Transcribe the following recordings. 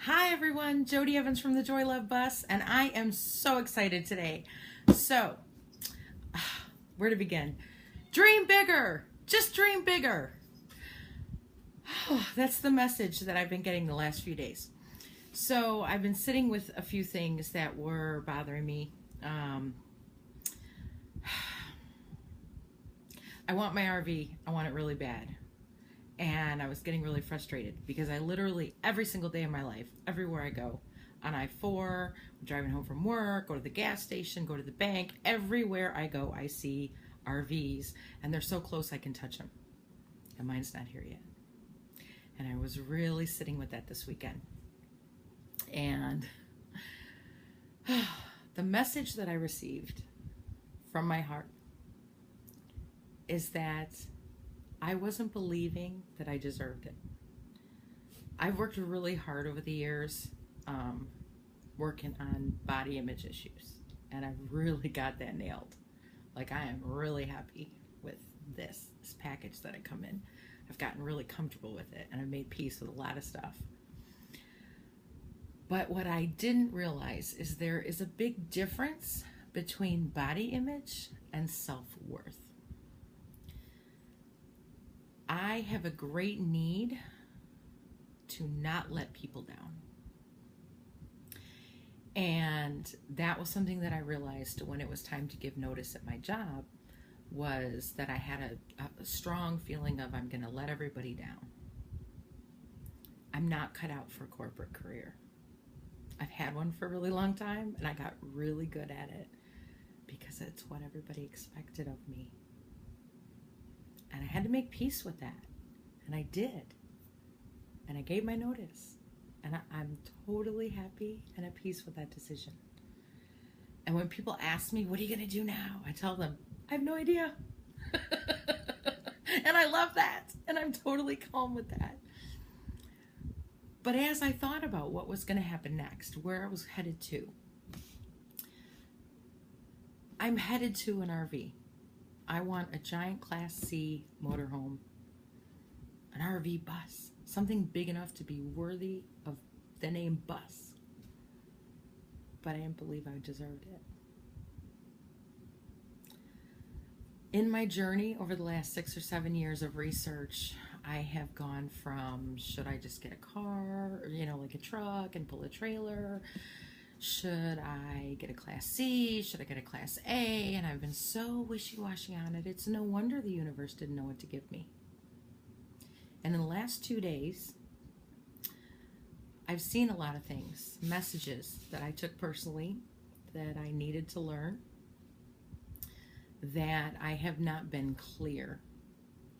Hi everyone, Jody Evans from the Joy Love Bus, and I am so excited today. So, where to begin? Dream bigger! Just dream bigger! That's the message that I've been getting the last few days. So, I've been sitting with a few things that were bothering me. I want my RV. I want it really bad. And I was getting really frustrated because I literally, every single day of my life, everywhere I go, on I-4, driving home from work, go to the gas station, go to the bank, everywhere I go, I see RVs, and they're so close I can touch them. And mine's not here yet. And I was really sitting with that this weekend. And the message that I received from my heart is that I wasn't believing that I deserved it. I've worked really hard over the years working on body image issues, and I've really got that nailed. Like, I am really happy with this package that I come in. I've gotten really comfortable with it, and I've made peace with a lot of stuff. But what I didn't realize is there is a big difference between body image and self-worth. I have a great need to not let people down. And that was something that I realized when it was time to give notice at my job, was that I had a strong feeling of I'm going to let everybody down. I'm not cut out for a corporate career. I've had one for a really long time, and I got really good at it because it's what everybody expected of me. And I had to make peace with that. And I did. And I gave my notice. And I'm totally happy and at peace with that decision. And when people ask me, what are you going to do now? I tell them, I have no idea. And I love that. And I'm totally calm with that. But as I thought about what was going to happen next, where I was headed to, I'm headed to an RV. I want a giant Class C motorhome, an RV bus, something big enough to be worthy of the name bus. But I didn't believe I deserved it. In my journey over the last 6 or 7 years of research, I have gone from, should I just get a car, like a truck and pull a trailer? Should I get a Class C? Should I get a Class A? And I've been so wishy-washy on it. It's no wonder the universe didn't know what to give me. And in the last 2 days, I've seen a lot of things, messages that I took personally that I needed to learn, that I have not been clear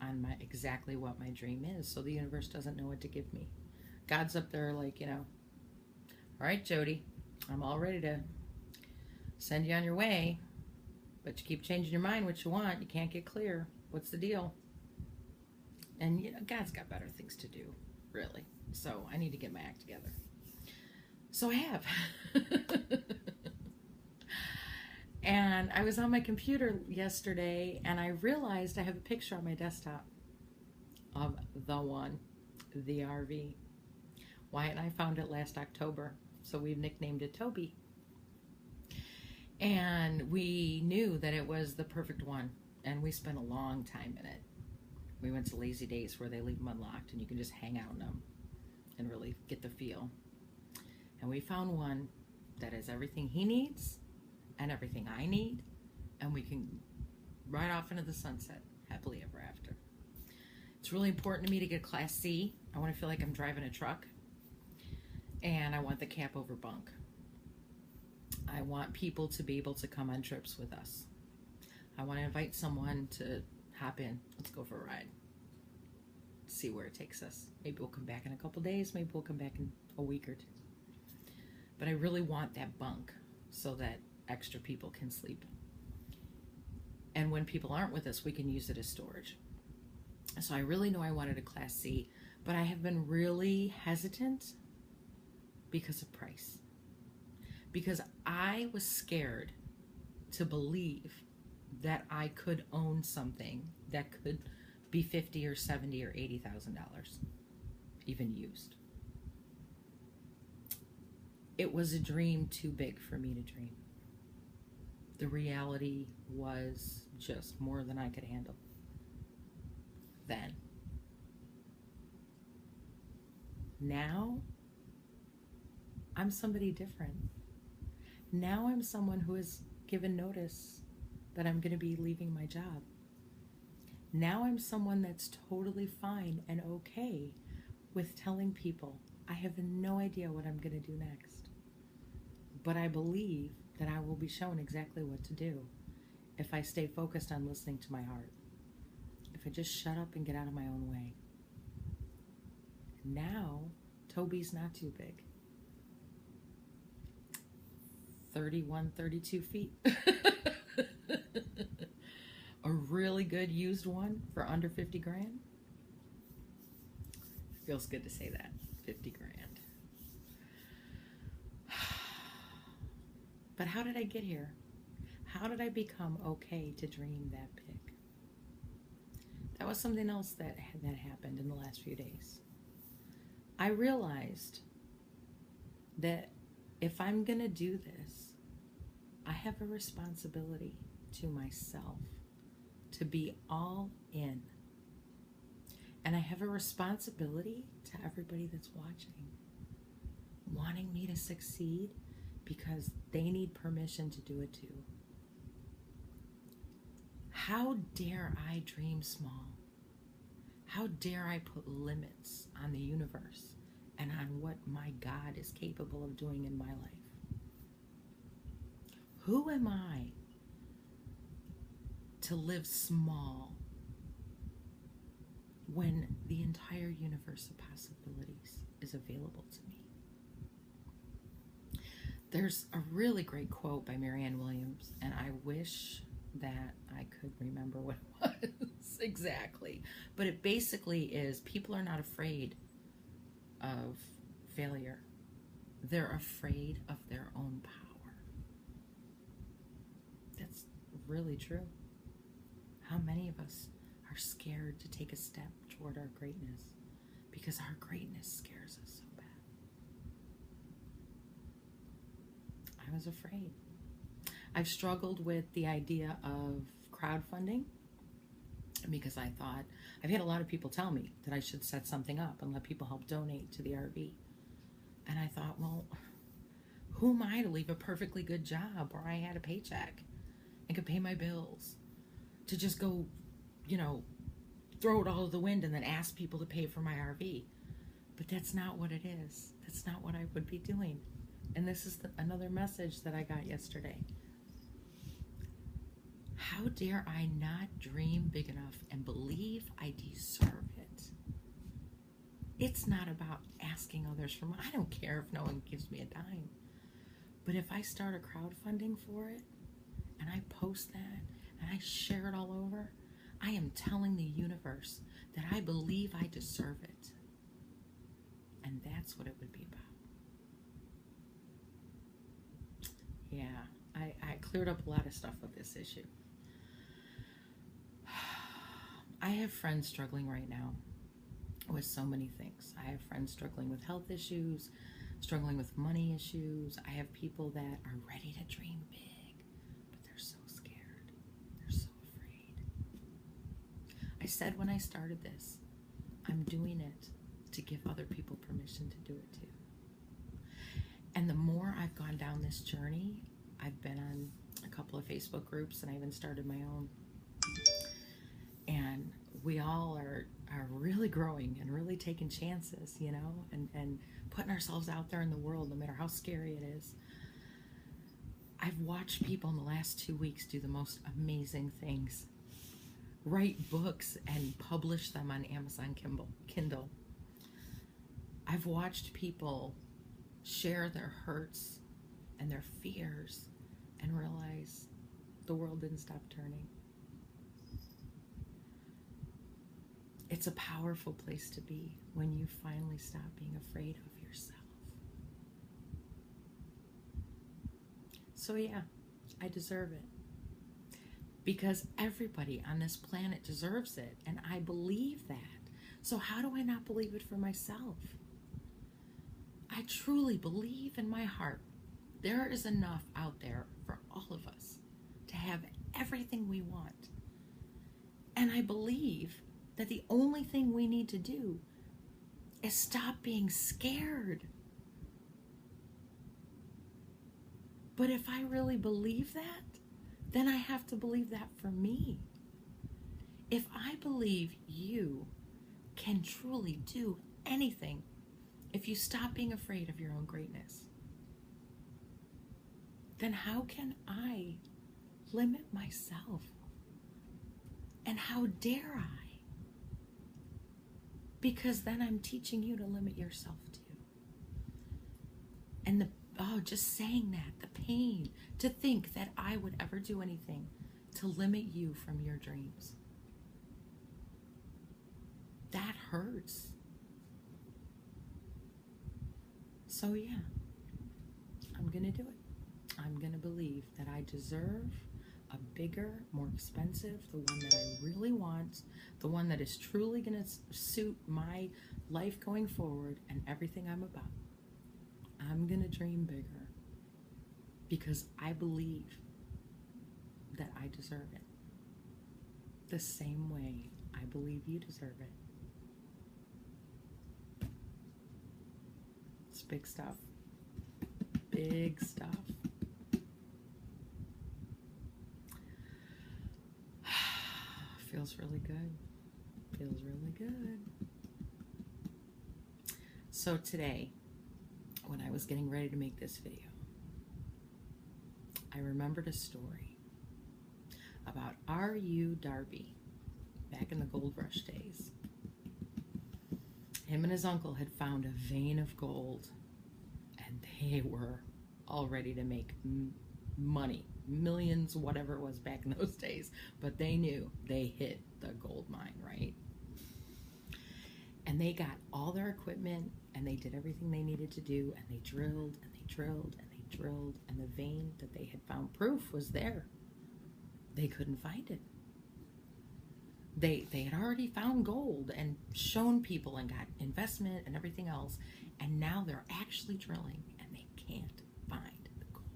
on exactly what my dream is. So the universe doesn't know what to give me. God's up there like, all right, Jody, I'm all ready to send you on your way, but you keep changing your mind what you want. You can't get clear. What's the deal? And God's got better things to do, really. So I need to get my act together. So I have. And I was on my computer yesterday, and I realized I have a picture on my desktop of the RV. Wyatt and I found it last October. So we've nicknamed it Toby. And we knew that it was the perfect one. And we spent a long time in it. We went to Lazy Days where they leave them unlocked and you can just hang out in them and really get the feel. And we found one that has everything he needs and everything I need. And we can ride off into the sunset happily ever after. It's really important to me to get a Class C. I want to feel like I'm driving a truck. And I want the cap over bunk. I want people to be able to come on trips with us. I want to invite someone to hop in. Let's go for a ride. See where it takes us. Maybe we'll come back in a couple days. Maybe we'll come back in a week or two. But I really want that bunk so that extra people can sleep. And when people aren't with us, we can use it as storage. So I really know I wanted a Class C, but I have been really hesitant because of price. Because I was scared to believe that I could own something that could be $50 or $70 or $80,000, even used. It was a dream too big for me to dream. The reality was just more than I could handle then. Now, I'm somebody different. Now I'm someone who has given notice that I'm going to be leaving my job. Now I'm someone that's totally fine and okay with telling people I have no idea what I'm going to do next. But I believe that I will be shown exactly what to do if I stay focused on listening to my heart. If I just shut up and get out of my own way. Now, Toby's not too big. 31, 32 feet. A really good used one for under 50 grand. Feels good to say that. 50 grand. But how did I get here? How did I become okay to dream that big? That was something else that happened in the last few days. I realized that if I'm going to do this, I have a responsibility to myself to be all in. And I have a responsibility to everybody that's watching, wanting me to succeed because they need permission to do it too. How dare I dream small? How dare I put limits on the universe and on what my God is capable of doing in my life? Who am I to live small when the entire universe of possibilities is available to me? There's a really great quote by Marianne Williams, and I wish that I could remember what it was exactly. But it basically is, people are not afraid of failure. They're afraid of their own power. That's really true. How many of us are scared to take a step toward our greatness because our greatness scares us so bad? I was afraid. I've struggled with the idea of crowdfunding because I thought, I've had a lot of people tell me that I should set something up and let people help donate to the RV. And I thought, well, who am I to leave a perfectly good job where I had a paycheck and could pay my bills to just go, throw it all to the wind and then ask people to pay for my RV? But that's not what it is. That's not what I would be doing. And this is another message that I got yesterday. How dare I not dream big enough and believe I deserve it? It's not about asking others for money. I don't care if no one gives me a dime. But if I start a crowdfunding for it, and I post that, and I share it all over, I am telling the universe that I believe I deserve it. And that's what it would be about. Yeah, I cleared up a lot of stuff with this issue. I have friends struggling right now with so many things. I have friends struggling with health issues, struggling with money issues. I have people that are ready to dream big, but they're so scared. They're so afraid. I said when I started this, I'm doing it to give other people permission to do it too. And the more I've gone down this journey, I've been on a couple of Facebook groups, and I even started my own. And we all are really growing and really taking chances, and putting ourselves out there in the world, no matter how scary it is. I've watched people in the last 2 weeks do the most amazing things. Write books and publish them on Amazon Kindle. I've watched people share their hurts and their fears and realize the world didn't stop turning. It's a powerful place to be when you finally stop being afraid of yourself. So yeah, I deserve it. Because everybody on this planet deserves it, and I believe that. So how do I not believe it for myself? I truly believe in my heart there is enough out there for all of us to have everything we want. And I believe that the only thing we need to do is stop being scared. But if I really believe that, then I have to believe that for me. If I believe you can truly do anything if you stop being afraid of your own greatness, then how can I limit myself? And how dare I? Because then I'm teaching you to limit yourself too. And just saying that, the pain, to think that I would ever do anything to limit you from your dreams. That hurts. So yeah, I'm going to do it. I'm going to believe that I deserve a bigger, more expensive, the one that I really want, the one that is truly going to suit my life going forward and everything I'm about. I'm going to dream bigger because I believe that I deserve it. The same way I believe you deserve it. It's big stuff. Big stuff. Feels really good. Feels really good. So today, when I was getting ready to make this video, I remembered a story about R.U. Darby back in the gold rush days. Him and his uncle had found a vein of gold, and they were all ready to make money, millions, whatever it was back in those days. But they knew they hit the gold mine, right? And they got all their equipment, and they did everything they needed to do, and they drilled, and they drilled, and they drilled, and the vein that they had found proof was there. They couldn't find it. They had already found gold and shown people and got investment and everything else, and now they're actually drilling, and they can't find the gold.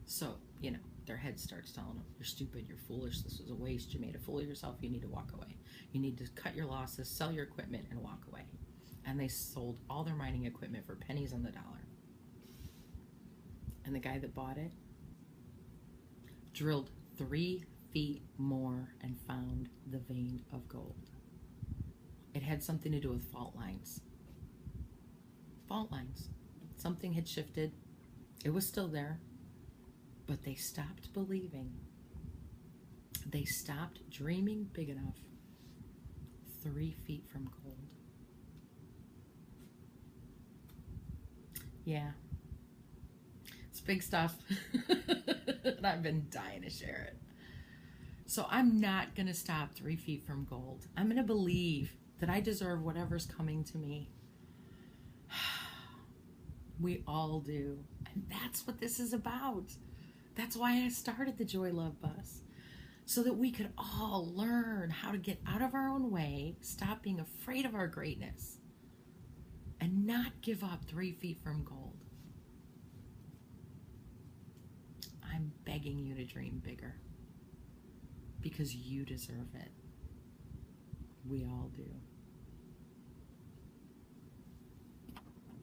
So, you know, their head starts telling them, you're stupid, you're foolish, this was a waste, you made a fool of yourself, you need to walk away. You need to cut your losses, sell your equipment, and walk away. And they sold all their mining equipment for pennies on the dollar. And the guy that bought it drilled 3 feet more and found the vein of gold. It had something to do with fault lines. Fault lines. Something had shifted. It was still there, but they stopped believing. They stopped dreaming big enough. 3 feet from gold. Yeah. It's big stuff. And I've been dying to share it. So I'm not going to stop 3 feet from gold. I'm going to believe that I deserve whatever's coming to me. We all do. And that's what this is about. That's why I started the Joy Love Bus. So that we could all learn how to get out of our own way, stop being afraid of our greatness, and not give up 3 feet from gold. I'm begging you to dream bigger because you deserve it. We all do.